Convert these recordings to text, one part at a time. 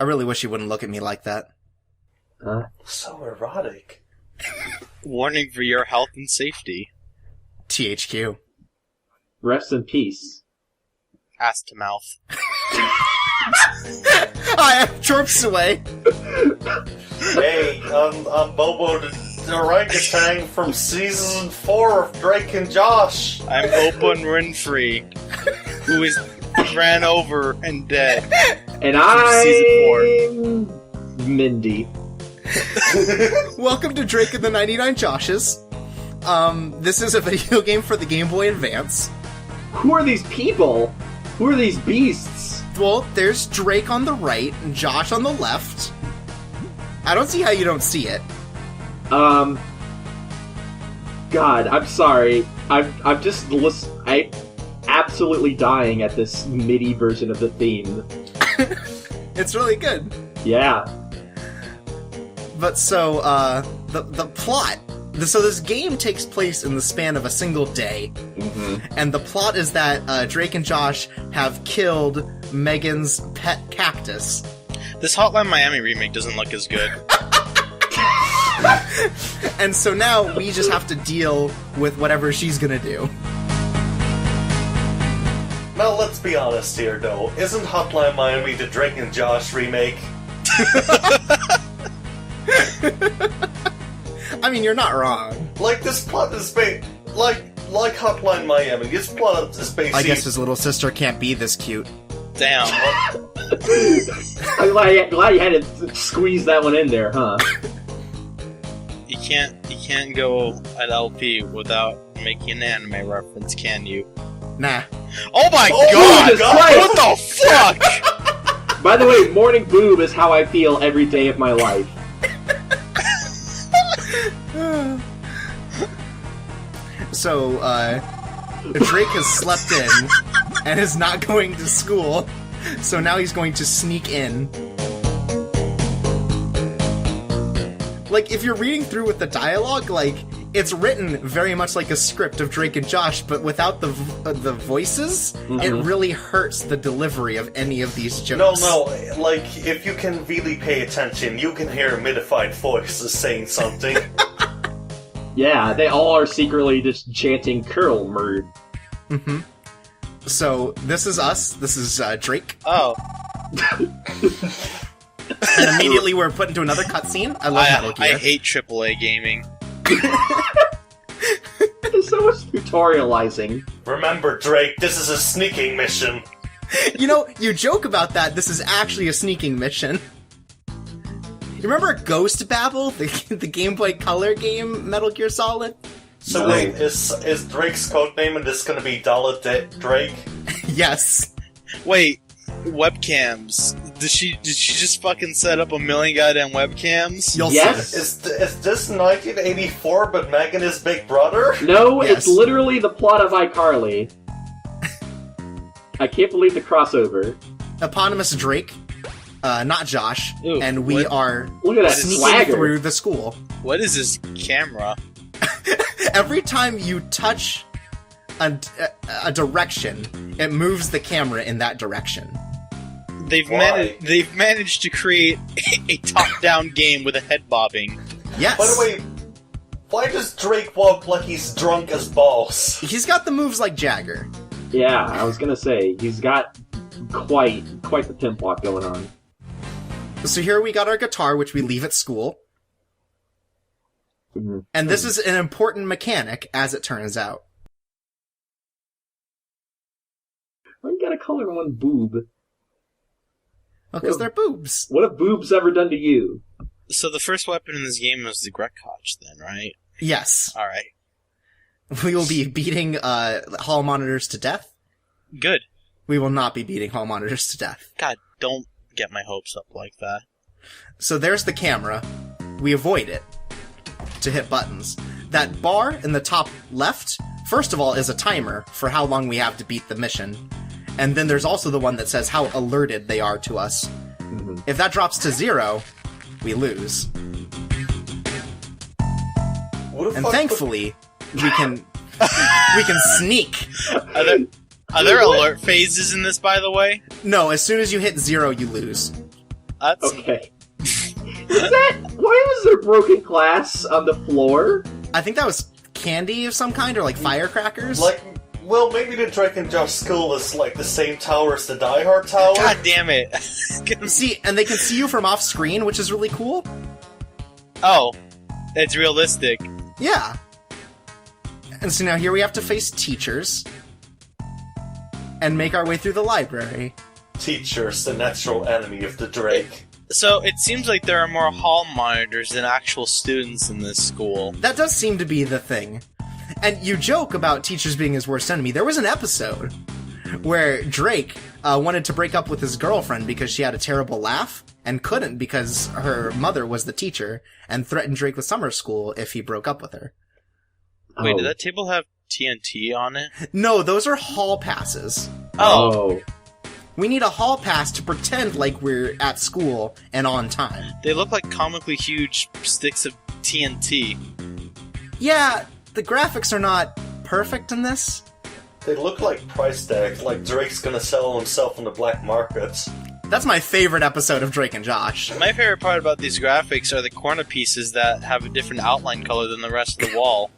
I really wish you wouldn't look at me like that. So erotic. Warning for your health and safety. THQ. Rest in peace. Ass to mouth. I have chirps away. Hey, I'm Bobo the orangutan from season 4 of Drake and Josh. I'm Open Winfrey, who is ran over and dead. And Season I'm Mindy. Welcome to Drake and the 99 Joshes. This is a video game for the Game Boy Advance. Who are these people? Who are these beasts? Well, there's Drake on the right and Josh on the left. I don't see how you don't see it. God, I'm sorry. I'm absolutely dying at this MIDI version of the theme. It's really good. Yeah. But so, the plot. So this game takes place in the span of a single day. Mm-hmm. And the plot is that Drake and Josh have killed Megan's pet cactus. This Hotline Miami remake doesn't look as good. And so now we just have to deal with whatever she's gonna do. Now let's be honest here, though. Isn't Hotline Miami the Drake and Josh remake? I mean, you're not wrong. Like, this plot is like Hotline Miami. This plot is basically... I guess his little sister can't be this cute. Damn. I'm glad you had to squeeze that one in there, huh? You can't go at LP without making an anime reference, can you? Nah. Oh my Jesus god! Christ! What the fuck? By the way, morning boob is how I feel every day of my life. So, Drake has slept in and is not going to school, so now he's going to sneak in. Like, if you're reading through with the dialogue, like, it's written very much like a script of Drake and Josh, but without the voices, it really hurts the delivery of any of these jokes. No, like, if you can really pay attention, you can hear modified voices saying something. Yeah, they all are secretly just chanting curl murd. Mm-hmm. So, this is us. This is Drake. Oh. And immediately we're put into another cutscene. I love Metal Gear. I hate AAA gaming. There's so much tutorializing. Remember, Drake, this is a sneaking mission. You know, you joke about that. This is actually a sneaking mission. You remember Ghost Babel, the Game Boy Color game, Metal Gear Solid? So wait, is Drake's codename in this gonna be Drake? Yes. Wait, webcams. Did she just fucking set up a million goddamn webcams? Yes. Is this 1984 but Megan is Big Brother? No, Yes. It's literally the plot of iCarly. I can't believe the crossover. Eponymous Drake, not Josh, Ooh, and we are Look at that sneaking swagger. through the school. What is this camera? Every time you touch a direction, it moves the camera in that direction. They've Why? managed to create a top-down game with a head bobbing. Yes. By the way, why does Drake walk like he's drunk as balls? He's got the moves like Jagger. Yeah, I was gonna say, he's got quite the pimp walk going on. So here we got our guitar, which we leave at school. Mhm. And this is an important mechanic, as it turns out. Why you gotta color one boob? Because they're boobs. What have boobs ever done to you? So the first weapon in this game is the Gretkoch, then, right? Yes. Alright. We will be beating hall monitors to death. Good. We will not be beating hall monitors to death. God, don't get my hopes up like that. So there's the camera. We avoid it to hit buttons. That bar in the top left, first of all, is a timer for how long we have to beat the mission. And then there's also the one that says how alerted they are to us. Mm-hmm. If that drops to 0, we lose. And thankfully, we can sneak. Are there alert phases in this, by the way? No, as soon as you hit 0, you lose. That's Okay. Why was there broken glass on the floor? I think that was candy of some kind, or like firecrackers. Well, maybe the Drake and Josh school is like the same tower as the Die Hard tower. God damn it. See, and they can see you from off screen, which is really cool. Oh, it's realistic. Yeah. And so now here we have to face teachers and make our way through the library. Teachers, the natural enemy of the Drake. So it seems like there are more hall monitors than actual students in this school. That does seem to be the thing. And you joke about teachers being his worst enemy. There was an episode where Drake wanted to break up with his girlfriend because she had a terrible laugh, and couldn't because her mother was the teacher, and threatened Drake with summer school if he broke up with her. Wait, did that table have TNT on it? No, those are hall passes. Oh. We need a hall pass to pretend like we're at school and on time. They look like comically huge sticks of TNT. Yeah, the graphics are not perfect in this. They look like price tags, like Drake's gonna sell himself on the black market. That's my favorite episode of Drake and Josh. My favorite part about these graphics are the corner pieces that have a different outline color than the rest of the wall.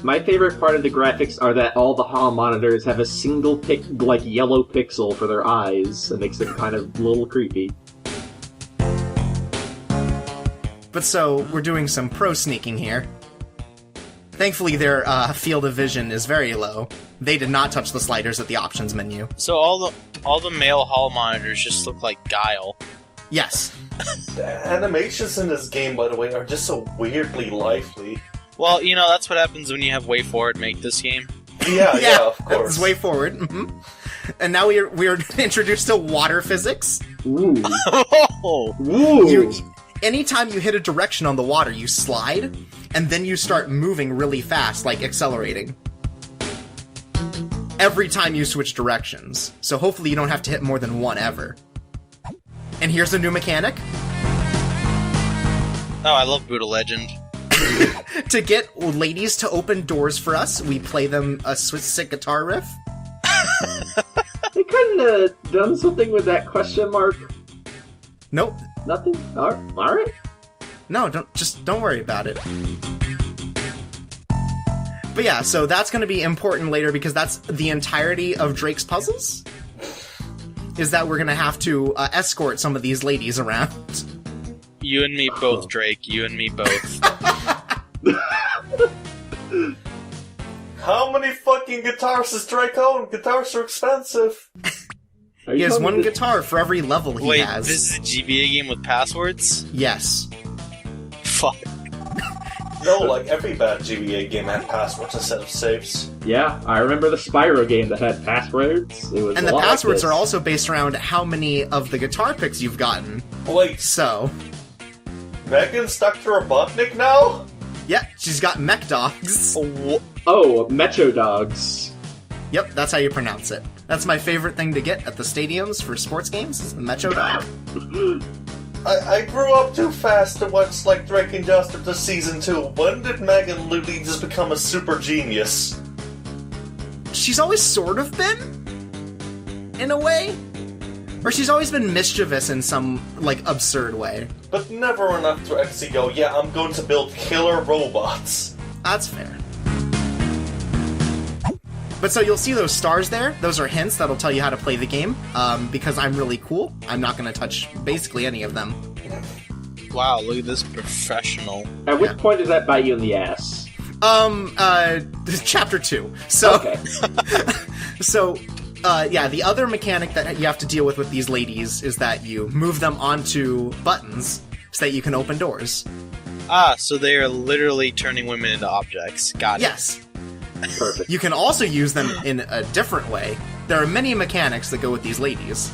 My favorite part of the graphics are that all the hall monitors have a single yellow pixel for their eyes. It makes them kind of a little creepy. But so, we're doing some pro sneaking here. Thankfully, their field of vision is very low. They did not touch the sliders at the options menu. So all the male hall monitors just look like Guile. Yes. The animations in this game, by the way, are just so weirdly lively. Well, you know, that's what happens when you have WayForward make this game. Yeah, of course. That's way forward. And now we're introduced to water physics. Ooh. Oh! Ooh. Anytime you hit a direction on the water, you slide, and then you start moving really fast, like accelerating. Every time you switch directions. So hopefully you don't have to hit more than one ever. And here's a new mechanic. Oh, I love Buddha Legend. To get ladies to open doors for us, we play them a sick guitar riff. They couldn't have done something with that question mark. Nope. Nothing? Alright. No, don't worry about it. But yeah, so that's going to be important later because that's the entirety of Drake's puzzles. Is that we're going to have to escort some of these ladies around. You and me both, Drake. You and me both. How many fucking guitars does Drake own? Guitars are expensive. He has one guitar for every level he Wait, has. this is a GBA game with passwords? Yes. Fuck. No, like every bad GBA game had passwords instead of saves. Yeah, I remember the Spyro game that had passwords. It was And a the lot passwords like are this. also based around how many of the guitar picks you've gotten. Wait, So, Megan's Dr. Robotnik now? yeah, she's got mech dogs. Oh, Metro Dogs. Yep, that's how you pronounce it. That's my favorite thing to get at the stadiums for sports games, is the Metro Dog. I grew up too fast to watch like Drake and Josh after season 2. When did Megan Ludi just become a super genius? She's always sort of been, in a way. Or she's always been mischievous in some, like, absurd way. But never enough to actually go, yeah, I'm going to build killer robots. That's fair. But so you'll see those stars there. Those are hints that'll tell you how to play the game. Because I'm really cool, I'm not going to touch basically any of them. Wow, look at this professional. At which point does that bite you in the ass? Chapter 2. So, Okay. so, yeah, the other mechanic that you have to deal with these ladies is that you move them onto buttons so that you can open doors. Ah, so they are literally turning women into objects. Got it. Yes. Perfect. You can also use them in a different way. There are many mechanics that go with these ladies.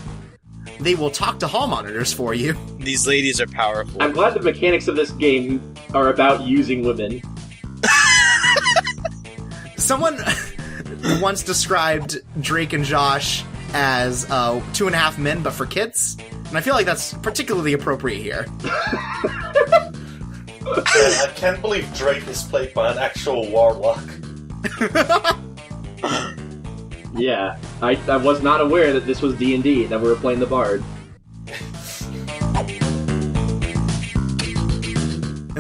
They will talk to hall monitors for you. These ladies are powerful. I'm glad the mechanics of this game are about using women. Someone once described Drake and Josh as 2.5 men, but for kids. And I feel like that's particularly appropriate here. Man, I can't believe Drake is played by an actual warlock. Yeah, I was not aware that this was D&D, that we were playing the Bard.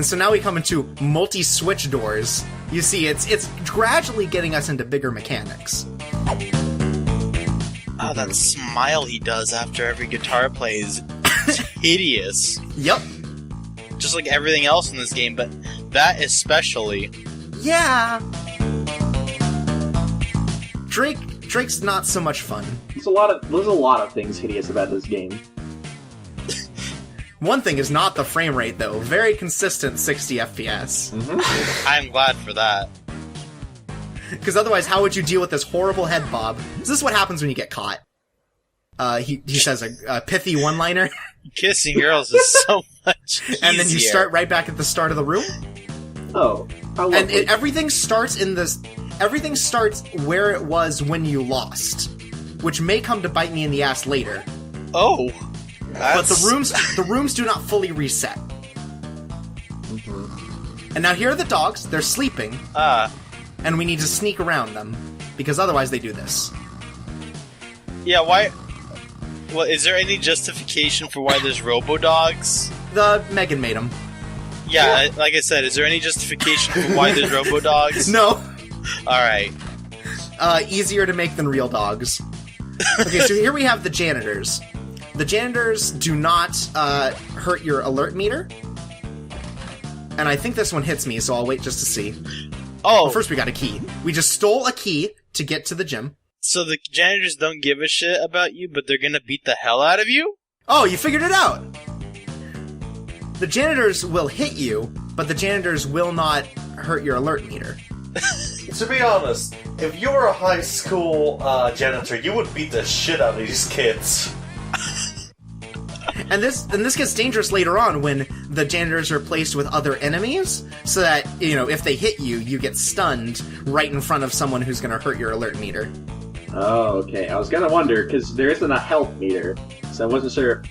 And so now we come into multi-switch doors. You see, it's gradually getting us into bigger mechanics. Oh, that smile he does after every guitar plays is hideous. Yep. Just like everything else in this game, but that especially. Yeah. Drake's not so much fun. There's a lot of things hideous about this game. One thing is not the frame rate, though. Very consistent 60 FPS. Mm-hmm. I'm glad for that. Because otherwise, how would you deal with this horrible head bob? This is what happens when you get caught. He says a pithy one-liner. Kissing girls is so much easier. And then you start right back at the start of the room. Oh, I love And everything starts everything starts where it was when you lost. Which may come to bite me in the ass later. Oh. But the rooms do not fully reset. Mm-hmm. And now here are the dogs. They're sleeping. And we need to sneak around them. Because otherwise they do this. Yeah, why... Well, is there any justification for why there's robo-dogs? The Megan made them. Yeah, like I said, is there any justification for why there's robo-dogs? No. Alright. Easier to make than real dogs. Okay, so here we have the janitors. The janitors do not hurt your alert meter. And I think this one hits me, so I'll wait just to see. Oh, Well, first we got a key. We just stole a key to get to the gym. so the janitors don't give a shit about you, but they're gonna beat the hell out of you? Oh, you figured it out! The janitors will hit you, but the janitors will not hurt your alert meter. To be honest, if you were a high school janitor, you would beat the shit out of these kids. And this gets dangerous later on when the janitors are placed with other enemies, so that, if they hit you, you get stunned right in front of someone who's going to hurt your alert meter. Oh, okay. I was gonna wonder, because there isn't a health meter, so I wasn't sure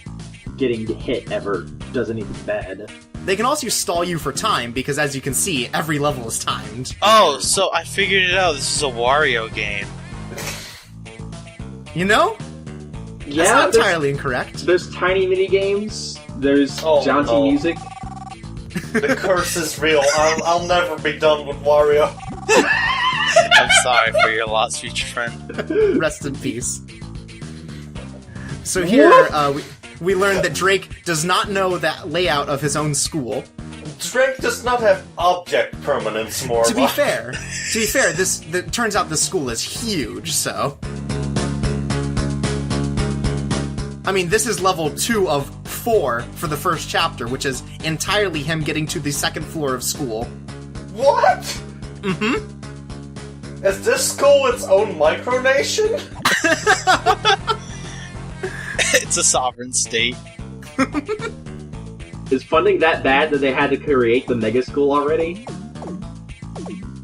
if getting hit ever does anything bad. They can also stall you for time, because as you can see, every level is timed. Oh, so I figured it out. This is a Wario game. You know? Yeah, That's not entirely incorrect. There's tiny mini games. There's jaunty music. The curse is real. I'll never be done with Wario. I'm sorry for your lost future friend. Rest in peace. So here, we learned that Drake does not know that layout of his own school. Drake does not have object permanence more. To be fair, it turns out this school is huge, so... I mean, this is level 2 of 4 for the first chapter, which is entirely him getting to the second floor of school. What? Mm-hmm. Is this school its own micronation? It's a sovereign state. Is funding that bad that they had to create the mega school already?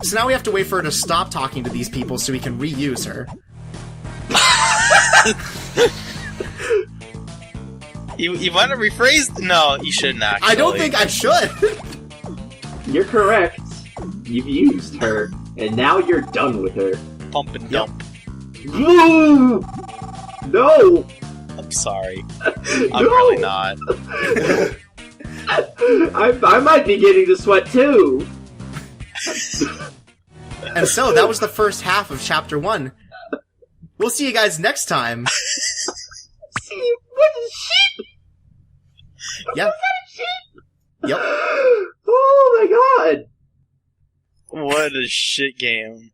So now we have to wait for her to stop talking to these people so we can reuse her. You want to rephrase? No, you shouldn't actually. I don't think I should! You're correct. You've used her, and now you're done with her. Pump and dump. No! I'm sorry. No! I'm really not. I might be getting to sweat too. And so, that was the first half of Chapter 1. We'll see you guys next time. See, what is shit? Yep. Yep. Oh my god! What a shit game.